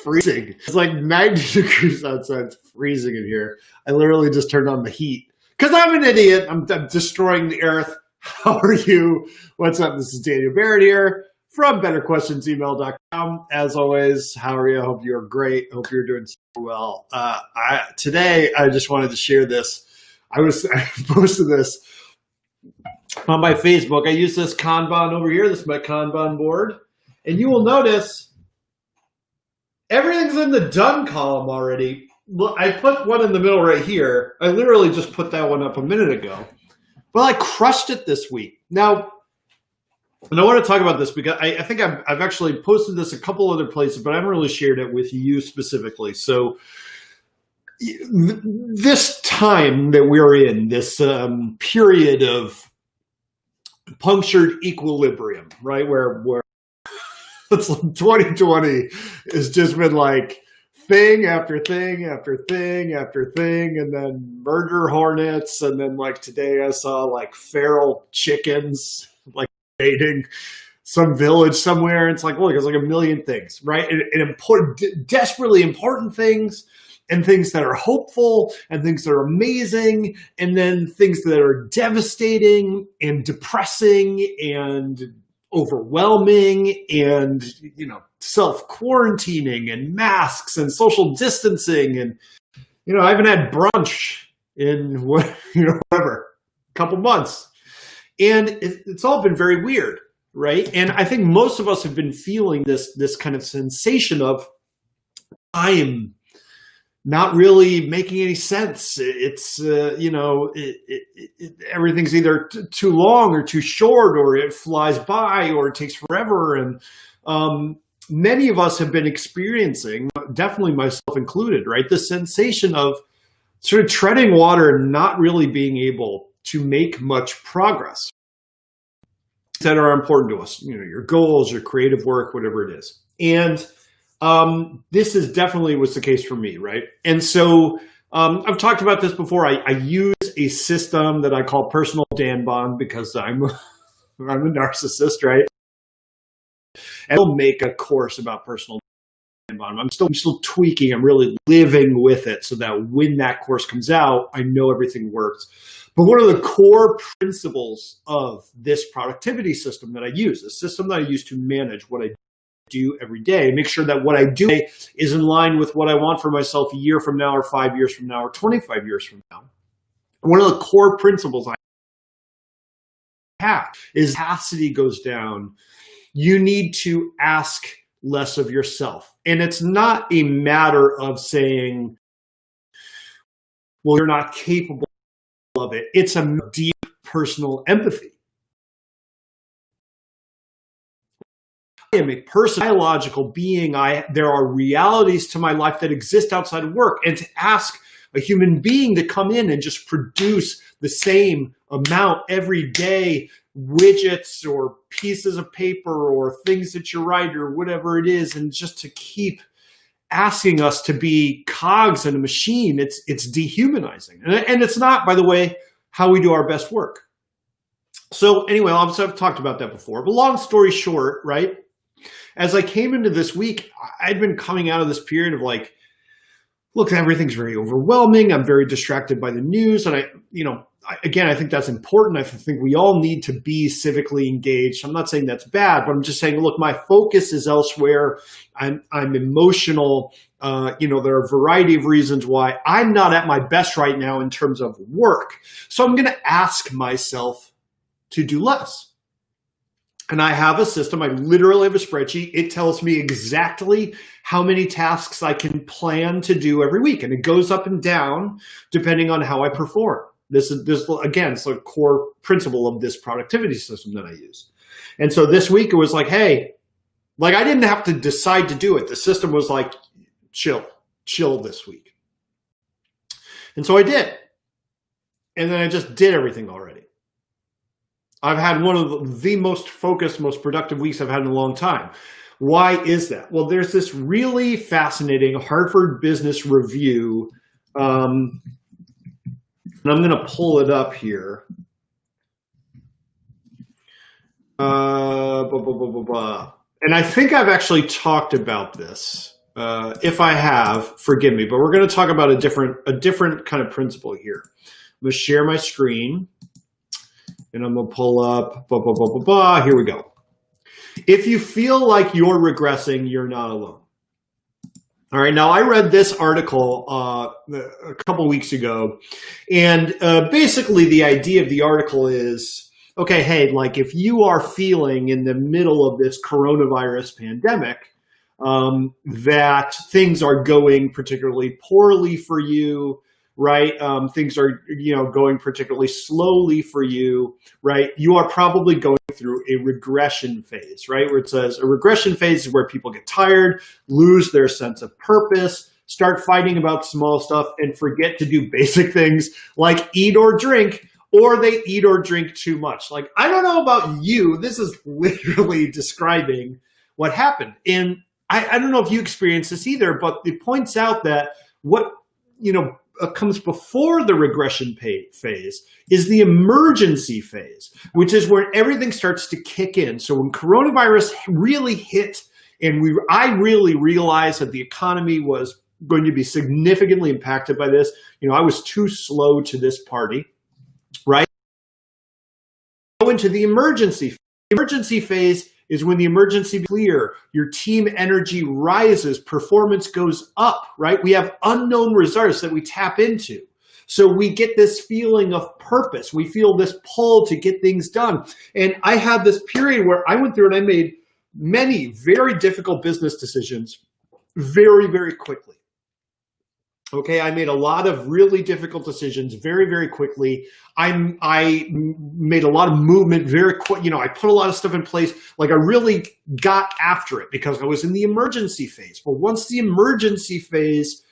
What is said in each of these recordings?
freezing. It's like 90 degrees outside. It's freezing in here. I literally just turned on the heat because I'm an idiot. I'm destroying the earth. How are you? What's up? This is Daniel Barrett here from BetterQuestionsEmail.com. As always, how are you? I hope you're great. Hope you're doing so well. Today, I just wanted to share this. I posted this on my Facebook. I use this Kanban over here. This is my Kanban board. And you will notice everything's in the done column already. Look, I put one in the middle right here. I literally just put that one up a minute ago. Well, I crushed it this week. Now, and I want to talk about this because I think I've actually posted this a couple other places, but I haven't really shared it with you specifically. So this time that we're in, this period of punctured equilibrium, right? Where it's like 2020 has just been like thing after thing after thing after thing, and then murder hornets, and then like today I saw like feral chickens like invading some village somewhere. It's like, look, it's like a million things, right? And important, desperately important things, and things that are hopeful, and things that are amazing, and then things that are devastating and depressing and overwhelming, and self-quarantining and masks and social distancing, and I haven't had brunch in whatever, couple months, and it's all been very weird, right? And I think most of us have been feeling this kind of sensation of, I am not really making any sense. It's everything's either too long or too short, or it flies by, or it takes forever. And many of us have been experiencing, definitely myself included, right, the sensation of sort of treading water and not really being able to make much progress that are important to us. Your goals, your creative work, whatever it is. And this is definitely was the case for me, right? And so I've talked about this before. I use a system that I call personal Danbon because I'm a narcissist, right? And I'll make a course about personal Danbon. I'm still tweaking. I'm really living with it so that when that course comes out, I know everything works. But one of the core principles of this productivity system that I use, the system that I use to manage what I do every day, make sure that what I do is in line with what I want for myself a year from now, or 5 years from now, or 25 years from now. One of the core principles I have is capacity goes down. You need to ask less of yourself. And it's not a matter of saying, well, you're not capable of it. It's a deep personal empathy. I am a biological being. There are realities to my life that exist outside of work. And to ask a human being to come in and just produce the same amount every day, widgets or pieces of paper or things that you write or whatever it is, and just to keep asking us to be cogs in a machine, it's dehumanizing. And it's not, by the way, how we do our best work. So anyway, obviously I've talked about that before, but long story short, right? As I came into this week, I'd been coming out of this period of like, look, everything's very overwhelming. I'm very distracted by the news. And I think that's important. I think we all need to be civically engaged. I'm not saying that's bad, but I'm just saying, look, my focus is elsewhere. I'm emotional. There are a variety of reasons why I'm not at my best right now in terms of work. So I'm going to ask myself to do less. And I have a system. I literally have a spreadsheet. It tells me exactly how many tasks I can plan to do every week. And it goes up and down depending on how I perform. This again, it's a core principle of this productivity system that I use. And so this week it was like, hey, like I didn't have to decide to do it. The system was like, chill this week. And so I did. And then I just did everything already. I've had one of the most focused, most productive weeks I've had in a long time. Why is that? Well, there's this really fascinating Harvard Business Review, and I'm going to pull it up here. And I think I've actually talked about this. If I have, forgive me, but we're going to talk about a different kind of principle here. I'm going to share my screen, and I'm going to pull up, here we go. If you feel like you're regressing, you're not alone. All right, now I read this article a couple weeks ago, and basically the idea of the article is, okay, hey, like if you are feeling in the middle of this coronavirus pandemic, that things are going particularly poorly for you, right? Things are, going particularly slowly for you, right? You are probably going through a regression phase, right? Where it says a regression phase is where people get tired, lose their sense of purpose, start fighting about small stuff, and forget to do basic things like eat or drink, or they eat or drink too much. Like, I don't know about you, this is literally describing what happened. And I don't know if you experienced this either, but it points out that what, comes before the regression phase is the emergency phase, which is where everything starts to kick in. So when coronavirus really hit and I really realized that the economy was going to be significantly impacted by this, I was too slow to this party, right? Go into the emergency phase. The emergency phase is when the emergency is clear, your team energy rises, performance goes up, right? We have unknown reserves that we tap into. So we get this feeling of purpose. We feel this pull to get things done. And I had this period where I went through and I made many very difficult business decisions very, very quickly. Okay, I made a lot of really difficult decisions very, very quickly. I made a lot of movement very quick. I put a lot of stuff in place. Like I really got after it because I was in the emergency phase. But once the emergency phase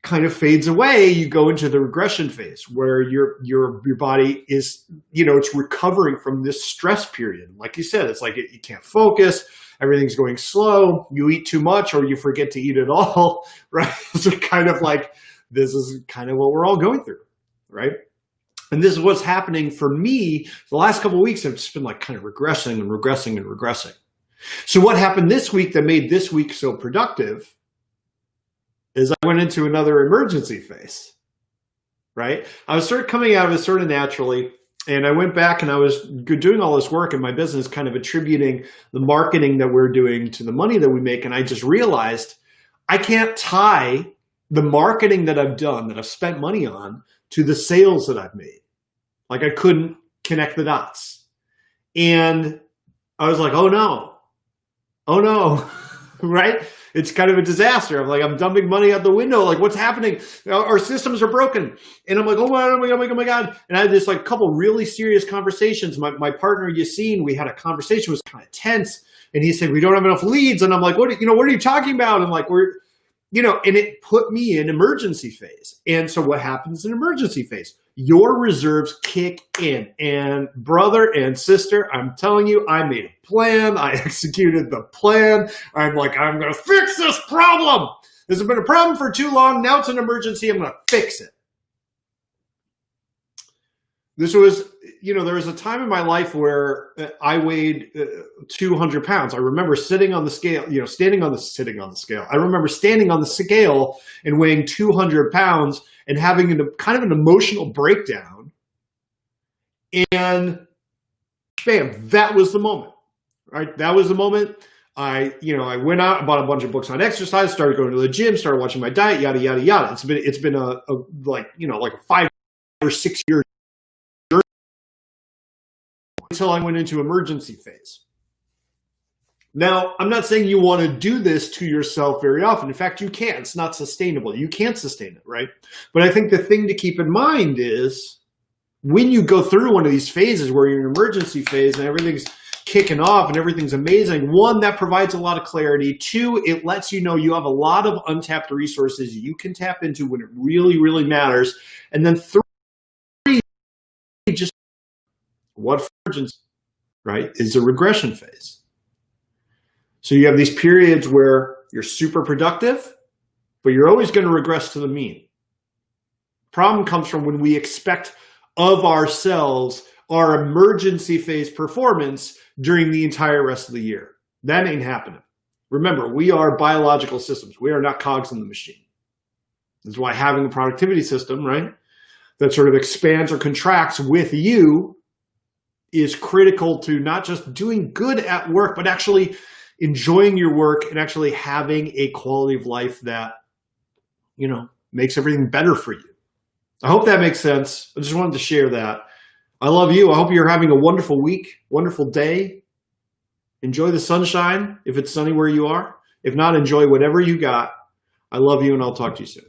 kind of fades away, you go into the regression phase where your body is, it's recovering from this stress period. Like you said, it's like you can't focus. Everything's going slow. You eat too much or you forget to eat at all, right? So kind of like, this is kind of what we're all going through, right? And this is what's happening for me. The last couple of weeks have just been like kind of regressing and regressing and regressing. So what happened this week that made this week so productive is I went into another emergency phase, right? I was sort of coming out of it sort of naturally. And I went back and I was doing all this work in my business, kind of attributing the marketing that we're doing to the money that we make. And I just realized I can't tie the marketing that I've done, that I've spent money on, to the sales that I've made. Like I couldn't connect the dots. And I was like, oh no, right? It's kind of a disaster. I'm dumping money out the window. Like, what's happening? Our systems are broken. And I'm like, oh my God. And I had this like couple really serious conversations. My partner, Yassine, we had a conversation, it was kind of tense. And he said, we don't have enough leads. And I'm like, what are you talking about? And like, and it put me in emergency phase. And so what happens in emergency phase? Your reserves kick in. And brother and sister, I'm telling you, I made a plan. I executed the plan. I'm like, I'm going to fix this problem. This has been a problem for too long. Now it's an emergency. I'm going to fix it. This was, there was a time in my life where I weighed 200 pounds. I remember sitting on the scale, sitting on the scale. I remember standing on the scale and weighing 200 pounds and having kind of an emotional breakdown. And bam, that was the moment, right? That was the moment. I went out, bought a bunch of books on exercise, started going to the gym, started watching my diet, yada, yada, yada. It's been a 5 or 6 year journey until I went into emergency phase. Now, I'm not saying you want to do this to yourself very often. In fact, you can't. It's not sustainable. You can't sustain it, right? But I think the thing to keep in mind is when you go through one of these phases where you're in an emergency phase and everything's kicking off and everything's amazing, one, that provides a lot of clarity. Two, it lets you know you have a lot of untapped resources you can tap into when it really, really matters. And then three, just what emergency, right, is a regression phase. So you have these periods where you're super productive, but you're always going to regress to the mean. Problem comes from when we expect of ourselves our emergency phase performance during the entire rest of the year. That ain't happening. Remember, we are biological systems. We are not cogs in the machine. This is why having a productivity system, right, that sort of expands or contracts with you is critical to not just doing good at work, but actually enjoying your work and actually having a quality of life that, makes everything better for you. I hope that makes sense. I just wanted to share that. I love you. I hope you're having a wonderful week, wonderful day. Enjoy the sunshine if it's sunny where you are. If not, enjoy whatever you got. I love you, and I'll talk to you soon.